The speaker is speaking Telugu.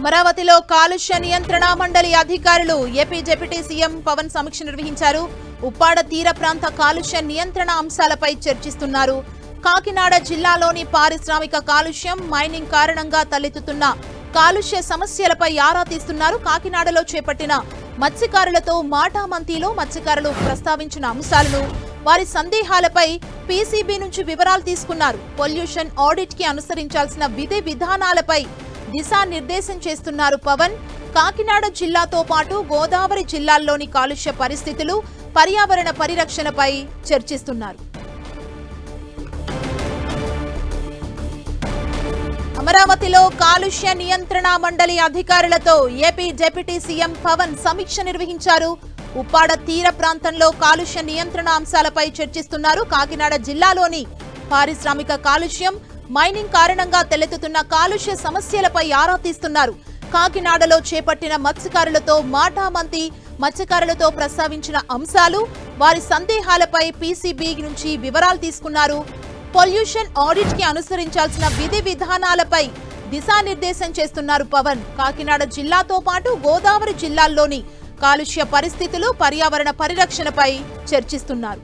అమరావతిలో కాలుష్య నియంత్రణ మండలి అధికారులు ఏపీ డిప్యూటీ సీఎం పవన్ సమీక్ష నిర్వహించారు. ఉప్పాడ తీర ప్రాంత కాలుష్య నియంత్రణ అంశాలపై చర్చిస్తున్నారు. కాకినాడ జిల్లాలోని పారిశ్రామిక కాలుష్యం, మైనింగ్ కారణంగా తలెత్తుతున్న కాలుష్య సమస్యలపై ఆరా తీస్తున్నారు. కాకినాడలో చేపట్టిన మత్స్యకారులతో మాటామంతిలో మత్స్యకారులు ప్రస్తావించిన అంశాలను, వారి సందేహాలపై పీసీబీ నుంచి వివరాలు తీసుకున్నారు. పొల్యూషన్ ఆడిట్ కి అనుసరించాల్సిన విధి విధానాలపై దిశానిర్దేశం చేస్తున్నారు పవన్. కాకినాడ జిల్లాతో పాటు గోదావరి జిల్లాల్లోని కాలుష్య పరిస్థితులు, పర్యావరణ పరిరక్షణపై చర్చిస్తున్నారు. అమరావతిలో కాలుష్య నియంత్రణ మండలి అధికారులతో ఏపీ డిప్యూటీ సీఎం పవన్ సమీక్ష నిర్వహించారు. ఉప్పాడ తీర ప్రాంతంలో కాలుష్య నియంత్రణ అంశాలపై చర్చిస్తున్నారు. కాకినాడ జిల్లాలోని పారిశ్రామిక కాలుష్యం, మైనింగ్ కారణంగా తలెత్తుతున్న కాలుష్య సమస్యలపై ఆరా తీస్తున్నారు. కాకినాడలో చేపట్టిన మత్స్యకారులతో మాటామంతి, మత్స్యకారులతో ప్రస్తావించిన అంశాలు, వారి సందేహాలపై పీసీబీ నుంచి వివరాలు తీసుకున్నారు. పొల్యూషన్ ఆడిట్ కి అనుసరించాల్సిన విధి విధానాలపై దిశానిర్దేశం చేస్తున్నారు పవన్. కాకినాడ జిల్లాతో పాటు గోదావరి జిల్లాల్లోని కాలుష్య పరిస్థితులు, పర్యావరణ పరిరక్షణపై చర్చిస్తున్నారు.